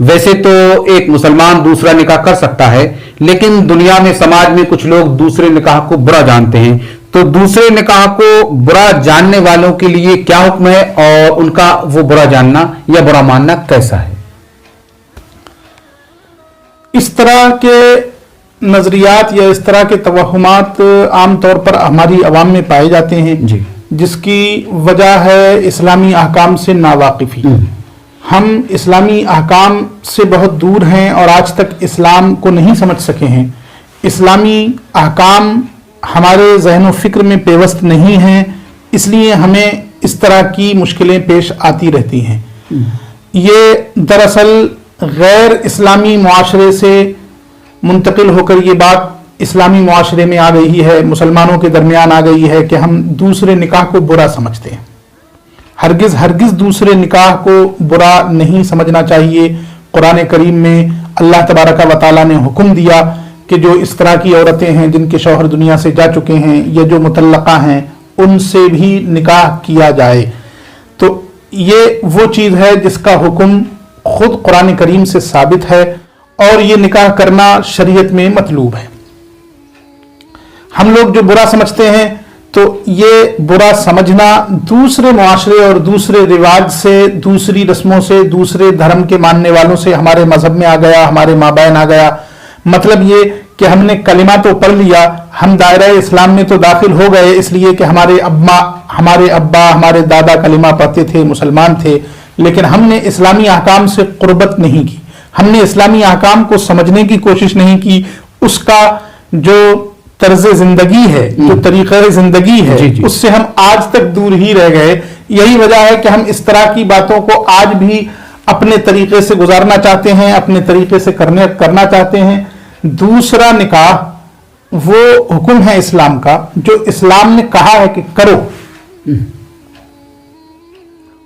ویسے تو ایک مسلمان دوسرا نکاح کر سکتا ہے، لیکن دنیا میں سماج میں کچھ لوگ دوسرے نکاح کو برا جانتے ہیں، تو دوسرے نکاح کو برا جاننے والوں کے لیے کیا حکم ہے اور ان کا وہ برا جاننا یا برا ماننا کیسا ہے؟ اس طرح کے نظریات یا اس طرح کے توہمات عام طور پر ہماری عوام میں پائے جاتے ہیں، جس کی وجہ ہے اسلامی احکام سے ناواقفی۔ ہم اسلامی احکام سے بہت دور ہیں اور آج تک اسلام کو نہیں سمجھ سکے ہیں۔ اسلامی احکام ہمارے ذہن و فکر میں پیوست نہیں ہیں، اس لیے ہمیں اس طرح کی مشکلیں پیش آتی رہتی ہیں۔ یہ دراصل غیر اسلامی معاشرے سے منتقل ہو کر یہ بات اسلامی معاشرے میں آ گئی ہے، مسلمانوں کے درمیان آ گئی ہے کہ ہم دوسرے نکاح کو برا سمجھتے ہیں۔ ہرگز دوسرے نکاح کو برا نہیں سمجھنا چاہیے۔ قرآن کریم میں اللہ تبارک و تعالیٰ نے حکم دیا کہ جو اس طرح کی عورتیں ہیں جن کے شوہر دنیا سے جا چکے ہیں یا جو مطلقہ ہیں ان سے بھی نکاح کیا جائے۔ تو یہ وہ چیز ہے جس کا حکم خود قرآن کریم سے ثابت ہے اور یہ نکاح کرنا شریعت میں مطلوب ہے۔ ہم لوگ جو برا سمجھتے ہیں تو یہ برا سمجھنا دوسرے معاشرے اور دوسرے رواج سے، دوسری رسموں سے، دوسرے دھرم کے ماننے والوں سے ہمارے مذہب میں آ گیا، ہمارے مابین آ گیا۔ مطلب یہ کہ ہم نے کلمہ تو پڑھ لیا، ہم دائرہ اسلام میں تو داخل ہو گئے اس لیے کہ ہمارے ابا ہمارے دادا کلمہ پڑھتے تھے، مسلمان تھے، لیکن ہم نے اسلامی احکام سے قربت نہیں کی، ہم نے اسلامی احکام کو سمجھنے کی کوشش نہیں کی، اس کا جو طرز زندگی ہے، جو طریقہ زندگی ہے، اس سے ہم آج تک دور ہی رہ گئے۔ یہی وجہ ہے کہ ہم اس طرح کی باتوں کو آج بھی اپنے طریقے سے گزارنا چاہتے ہیں، اپنے طریقے سے کرنا چاہتے ہیں۔ دوسرا نکاح وہ حکم ہے اسلام کا جو اسلام نے کہا ہے کہ کرو۔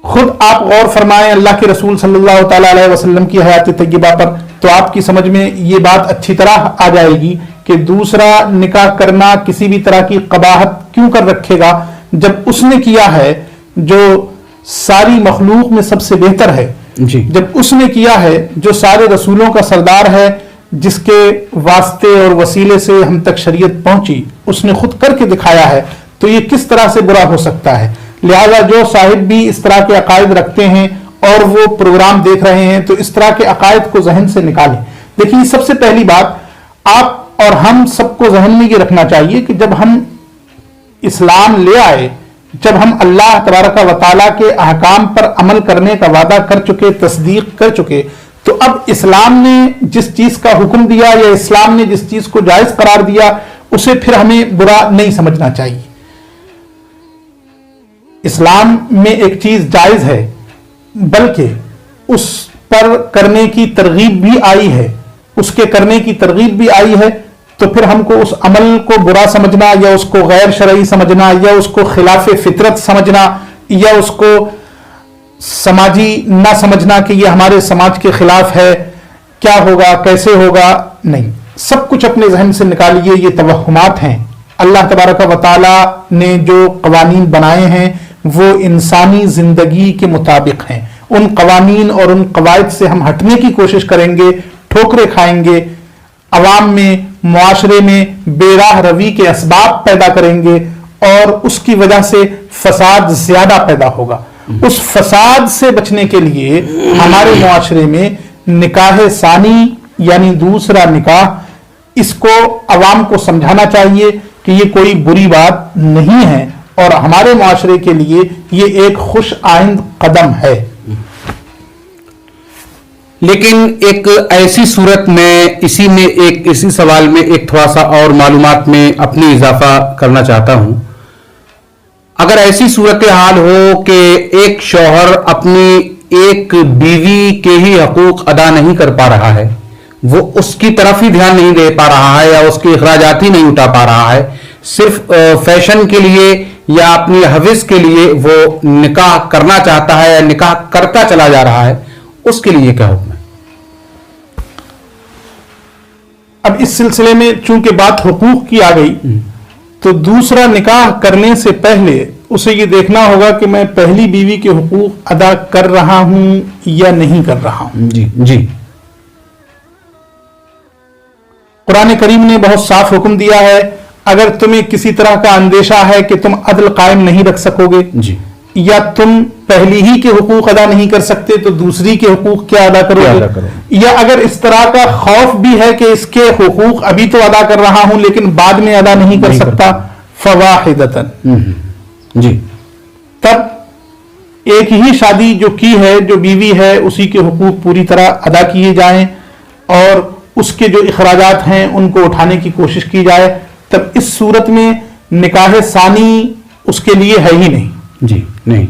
خود آپ غور فرمائیں اللہ کے رسول صلی اللہ تعالی علیہ وسلم کی حیات طیبہ پر، تو آپ کی سمجھ میں یہ بات اچھی طرح آ جائے گی کہ دوسرا نکاح کرنا کسی بھی طرح کی قباحت کیوں کر رکھے گا جب اس نے کیا ہے جو ساری مخلوق میں سب سے بہتر ہے، جب اس نے کیا ہے جو سارے رسولوں کا سردار ہے، جس کے واسطے اور وسیلے سے ہم تک شریعت پہنچی، اس نے خود کر کے دکھایا ہے، تو یہ کس طرح سے برا ہو سکتا ہے؟ لہذا جو صاحب بھی اس طرح کے عقائد رکھتے ہیں اور وہ پروگرام دیکھ رہے ہیں تو اس طرح کے عقائد کو ذہن سے نکالیں۔ دیکھیے، سب سے پہلی بات آپ اور ہم سب کو ذہن میں یہ رکھنا چاہیے کہ جب ہم اسلام لے آئے، جب ہم اللہ تبارک و تعالیٰ کے احکام پر عمل کرنے کا وعدہ کر چکے، تصدیق کر چکے، تو اب اسلام نے جس چیز کا حکم دیا یا اسلام نے جس چیز کو جائز قرار دیا اسے پھر ہمیں برا نہیں سمجھنا چاہیے۔ اسلام میں ایک چیز جائز ہے، بلکہ اس پر کرنے کی ترغیب بھی آئی ہے، اس کے کرنے کی ترغیب بھی آئی ہے، تو پھر ہم کو اس عمل کو برا سمجھنا یا اس کو غیر شرعی سمجھنا یا اس کو خلاف فطرت سمجھنا یا اس کو سماجی نہ سمجھنا کہ یہ ہمارے سماج کے خلاف ہے، کیا ہوگا، کیسے ہوگا، نہیں۔ سب کچھ اپنے ذہن سے نکالیے، یہ توہمات ہیں۔ اللہ تبارک و تعالیٰ نے جو قوانین بنائے ہیں وہ انسانی زندگی کے مطابق ہیں۔ ان قوانین اور ان قواعد سے ہم ہٹنے کی کوشش کریں گے، ٹھوکریں کھائیں گے، عوام میں، معاشرے میں بے راہ روی کے اسباب پیدا کریں گے اور اس کی وجہ سے فساد زیادہ پیدا ہوگا۔ اس فساد سے بچنے کے لیے ہمارے معاشرے میں نکاح ثانی یعنی دوسرا نکاح، اس کو عوام کو سمجھانا چاہیے کہ یہ کوئی بری بات نہیں ہے اور ہمارے معاشرے کے لیے یہ ایک خوش آئند قدم ہے۔ لیکن ایک ایسی صورت میں اسی سوال میں ایک تھوڑا سا اور معلومات میں اپنی اضافہ کرنا چاہتا ہوں۔ اگر ایسی صورتحال ہو کہ ایک شوہر اپنی ایک بیوی کے ہی حقوق ادا نہیں کر پا رہا ہے، وہ اس کی طرف ہی دھیان نہیں دے پا رہا ہے یا اس کے اخراجات ہی نہیں اٹھا پا رہا ہے، صرف فیشن کے لیے یا اپنی حوث کے لیے وہ نکاح کرنا چاہتا ہے یا نکاح کرتا چلا جا رہا ہے، اس کے لیے کیا حکم ہے؟ اب اس سلسلے میں چونکہ بات حقوق کی آ گئی تو دوسرا نکاح کرنے سے پہلے اسے یہ دیکھنا ہوگا کہ میں پہلی بیوی کے حقوق ادا کر رہا ہوں یا نہیں کر رہا ہوں۔ جی قرآن کریم نے بہت صاف حکم دیا ہے، اگر تمہیں کسی طرح کا اندیشہ ہے کہ تم عدل قائم نہیں رکھ سکو گے، جی، یا تم پہلی ہی کے حقوق ادا نہیں کر سکتے تو دوسری کے حقوق کیا ادا کرو گے، یا اگر اس طرح کا خوف بھی ہے کہ اس کے حقوق ابھی تو ادا کر رہا ہوں لیکن بعد میں ادا نہیں کر سکتا، فواحدتن، جی، تب ایک ہی شادی جو کی ہے، جو بیوی ہے، اسی کے حقوق پوری طرح ادا کیے جائیں اور اس کے جو اخراجات ہیں ان کو اٹھانے کی کوشش کی جائے، تب اس صورت میں نکاح ثانی اس کے لیے ہے ہی نہیں، جی، نہیں،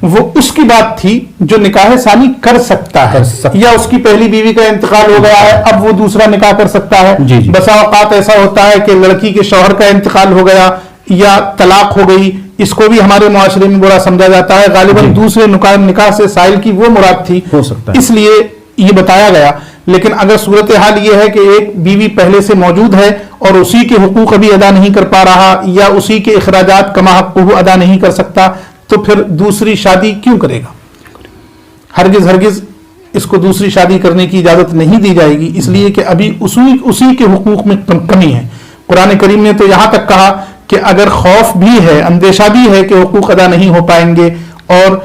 وہ اس کی بات تھی جو نکاح ثانی کر سکتا ہے، یا اس کی پہلی بیوی کا انتقال ہو گیا ہے اب وہ دوسرا نکاح کر سکتا ہے۔ جی، جی، بسا اوقات ایسا ہوتا ہے کہ لڑکی کے شوہر کا انتقال ہو گیا یا طلاق ہو گئی، اس کو بھی ہمارے معاشرے میں برا سمجھا جاتا ہے، غالباً دوسرے نکاح سے سائل کی وہ مراد تھی، ہو سکتا ہے، اس لیے یہ بتایا گیا۔ لیکن اگر صورتحال یہ ہے کہ ایک بیوی پہلے سے موجود ہے اور اسی کے حقوق ابھی ادا نہیں کر پا رہا یا اسی کے اخراجات کما حقہ ادا نہیں کر سکتا، تو پھر دوسری شادی کیوں کرے گا؟ ہرگز اس کو دوسری شادی کرنے کی اجازت نہیں دی جائے گی، اس لیے کہ ابھی اسی کے حقوق میں کمی ہے۔ قرآن کریم نے تو یہاں تک کہا کہ اگر خوف بھی ہے، اندیشہ بھی ہے کہ حقوق ادا نہیں ہو پائیں گے اور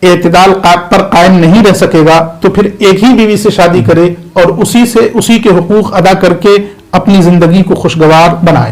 اعتدال پر قائم نہیں رہ سکے گا، تو پھر ایک ہی بیوی سے شادی کرے اور اسی کے حقوق ادا کر کے اپنی زندگی کو خوشگوار بنائے۔